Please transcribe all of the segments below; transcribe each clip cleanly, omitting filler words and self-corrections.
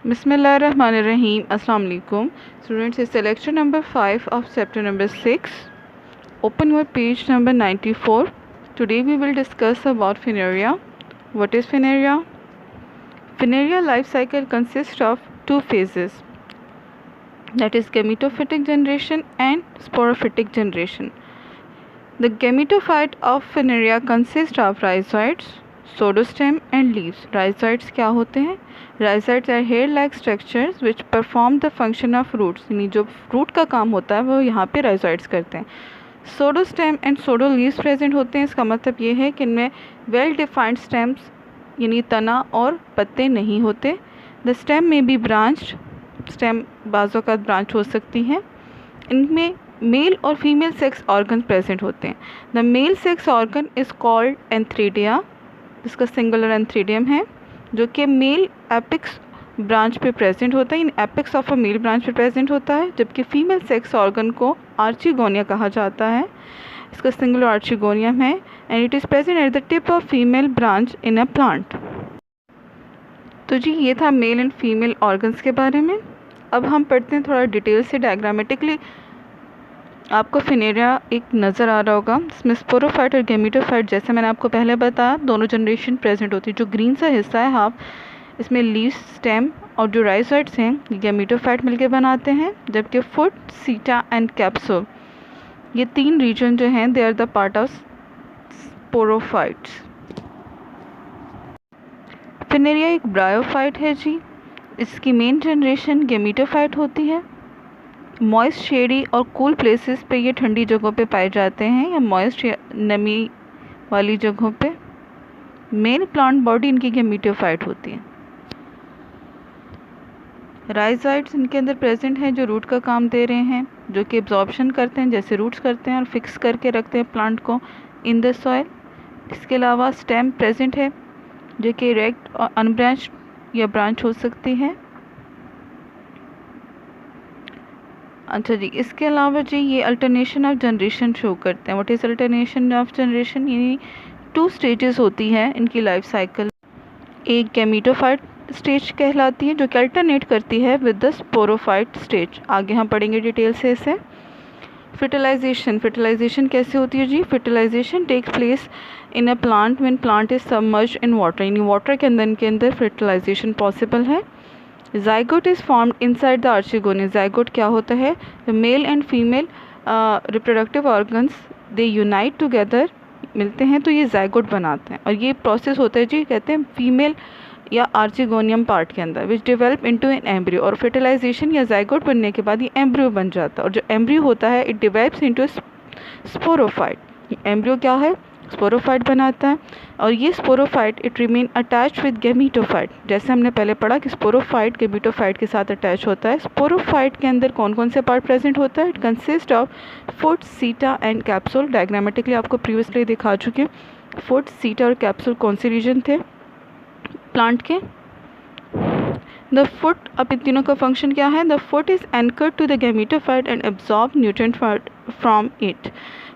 Bismillahirrahmanirrahim. Assalamu alaikum. Students, it's lecture number 5 of chapter number 6. Open your page number 94. Today we will discuss about Funaria. What is Funaria? Funaria life cycle consists of two phases, that is gametophytic generation and sporophytic generation. The gametophyte of Funaria consists of rhizoids, pseudostem and leaves. Rhizoids क्या होते हैं? Rhizoids are hair-like structures which perform the function of roots. यानी जो root का काम होता है वो यहाँ पे rhizoids करते हैं. Pseudostem and pseudo leaves present होते हैं. इसका मतलब ये है कि इनमें well defined stems यानी तना और पत्ते नहीं होते. The stem may be branched. Stem बाज़ों का ब्रांच हो सकती हैं. इनमें मेल और फीमेल सेक्स ऑर्गन प्रेजेंट होते हैं. The male sex organ is called antheridia, जिसका सिंगुलर एंथ्रीडियम है, जो कि मेल एपिक्स ब्रांच पे प्रेजेंट होता है. In apex of a male branch पे प्रेजेंट होता है, जबकि फीमेल सेक्स ऑर्गन को आर्चिगोनिया कहा जाता है. इसका सिंगुलर आर्चिगोनियम है and it is present at the tip of female branch in a plant. तो जी ये था मेल एंड फीमेल ऑर्गन्स के बारे में. अब हम पढ़ते हैं थोड़ा डिटेल से डायग्रामेटिकली. आपको फिनेरिया एक नज़र आ रहा होगा. इसमें स्पोरोफाइट और गेमिटोफाइट, जैसे मैंने आपको पहले बताया, दोनों जनरेशन प्रेजेंट होती है. जो ग्रीन सा हिस्सा है हाफ, इसमें लीव्स, स्टेम और जो राइजोइड्स हैं गेमिटोफाइट मिलके बनाते हैं, जबकि फुट, सीटा एंड कैप्सूल, ये तीन रीजन जो हैं they are the part of sporophytes. Funaria एक ब्रायोफाइट है जी. इसकी मेन जनरेशन गेमिटोफाइट होती है. मॉइस्ट, शेडी और कूल प्लेसेस पे ये ठंडी जगहों पे पाए जाते हैं, या मॉइस्ट या नमी वाली जगहों पे. मेन प्लांट बॉडी इनकी गेमिटोफाइट होती है. राइजोइड्स इनके अंदर प्रेजेंट हैं जो रूट का काम दे रहे हैं, जो कि एब्जॉर्प्शन करते हैं जैसे रूट्स करते हैं और फिक्स करके रखते हैं प्लांट को इन द सॉइल. इसके अलावा स्टेम प्रेजेंट है जो कि इरेक्ट और अनब्रांच या ब्रांच हो सकती है. अच्छा जी, इसके अलावा जी ये अल्टरनेशन ऑफ जनरेशन शो करते हैं. What is alternation of generation? यानी टू स्टेजेस होती हैं इनकी लाइफ साइकिल. एक गैमीटोफाइट स्टेज कहलाती है जो कि अल्टरनेट करती है विद द स्पोरोफाइट स्टेज. आगे हम पढ़ेंगे डिटेल से इसे. फर्टिलाइजेशन कैसे होती है जी? Fertilization takes place in a plant when plant is submerged in water. यानी वाटर के अंदर फर्टिलाइजेशन पॉसिबल है. zygote is formed inside the archegonia. zygote क्या होता है? The male and female reproductive organs they unite together, मिलते हैं तो ये zygote बनाते हैं. और ये प्रोसेस होता है जी, कहते हैं फीमेल या आर्चिगोनियम पार्ट के अंदर, which develop into an embryo. और फर्टिलाइजेशन या zygote बनने के बाद ये एम्ब्रियो बन जाता है. और जो एम्ब्रियो होता है it develops into sporophyte. Embryo क्या है? स्पोरोफाइट बनाता है. और ये sporophyte it remain attach with gametophyte. जैसे हमने पहले पढ़ा कि स्पोरोफाइट गेमिटोफाइट के साथ अटैच होता है. स्पोरोफाइट के अंदर कौन कौन से पार्ट प्रेजेंट होता है? इट कंसिस्ट ऑफ फुट, सीटा एंड कैप्सूल. डायग्रामेटिकली आपको प्रीवियसली दिखा चुके. फुट, सीटा और कैप्सूल कौन से रीजन थे प्लांट के? द फुट, अब इन तीनों का फंक्शन क्या है? The foot is anchored to the gametophyte and absorb nutrient from it.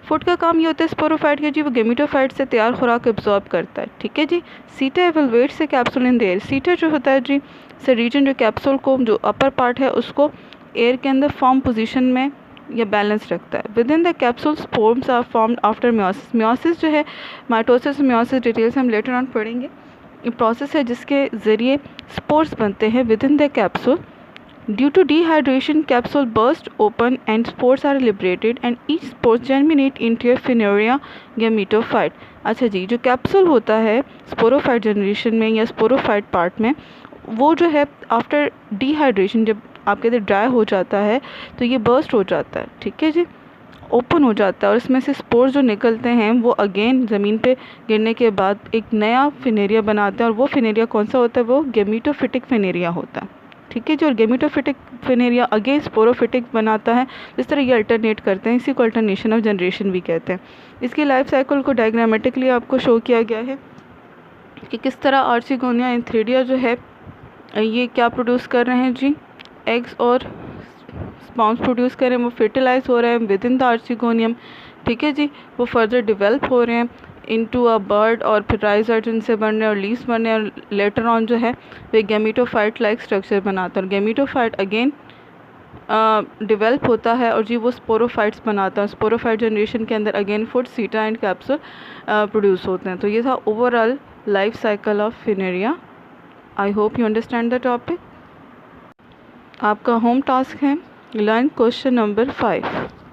Foot का काम ये होता है स्पोरोफाइट के जी, वो गेमिटोफाइट से तैयार खुराक एब्जॉर्ब करता है. ठीक है जी. Seta elevates the capsule in the air. Seta जो होता है जी से रीजन जो कैप्सूल को, जो अपर पार्ट है उसको एयर के अंदर फॉर्म पोजीशन में या बैलेंस रखता है. Within the capsule spores are formed after meiosis. Meiosis जो है, माइटोसिस मियोसिस डिटेल से हम लेटर ऑन पढ़ेंगे. ये प्रोसेस है जिसके ज़रिए स्पोर्स बनते हैं with in the capsule. Due to dehydration, capsule burst open and spores are liberated and each spore germinate into a Funaria gametophyte. अच्छा जी, जो कैप्सूल होता है स्पोरोफाइट जनरेशन में या स्पोरोफाइट पार्ट में, वो जो है आफ्टर डिहाइड्रेशन जब आपके अंदर ड्राई हो जाता है तो ये बर्स्ट हो जाता है. ठीक है जी, ओपन हो जाता है और इसमें से स्पोर्स जो निकलते हैं वो अगेन ज़मीन पे गिरने के बाद एक नया फिनेरिया बनाते हैं. और वो फिनेरिया कौन सा होता है? वो गेमिटोफिटिक फिनेरिया होता है. ठीक है जी. और गेमिटोफिटिक फिनेरिया अगेन स्पोरोफिटिक बनाता है. इस तरह ये अल्टरनेट करते हैं. इसी को अल्टरनेशन ऑफ जनरेशन भी कहते हैं. इसकी लाइफ साइकिल को डायग्रामेटिकली आपको शो किया गया है कि किस तरह आर्चिगोनिया एंथ्रीडिया जो है ये क्या प्रोड्यूस कर रहे हैं जी? एग्स और स्पर्म्स प्रोड्यूस कर रहे हैं. वो फर्टिलाइज हो रहे हैं विद इन द आर्चिगोनियम. ठीक है जी. वो फर्दर डिवेल्प हो रहे हैं इनटू अ बर्ड और फिर राइजोइड से बनने और लीव्स बनने और लेटर ऑन जो है वे गैमेटोफाइट लाइक स्ट्रक्चर बनाता है। और गैमेटोफाइट अगेन डेवलप होता है और जी वो स्पोरोफाइट्स बनाता है। स्पोरोफाइट जनरेशन के अंदर अगेन फुट सीटा एंड कैप्सूल प्रोड्यूस होते हैं। तो ये था overall life cycle of Funaria. I hope you understand the topic. आपका होम टास्क है लर्न क्वेश्चन नंबर 5।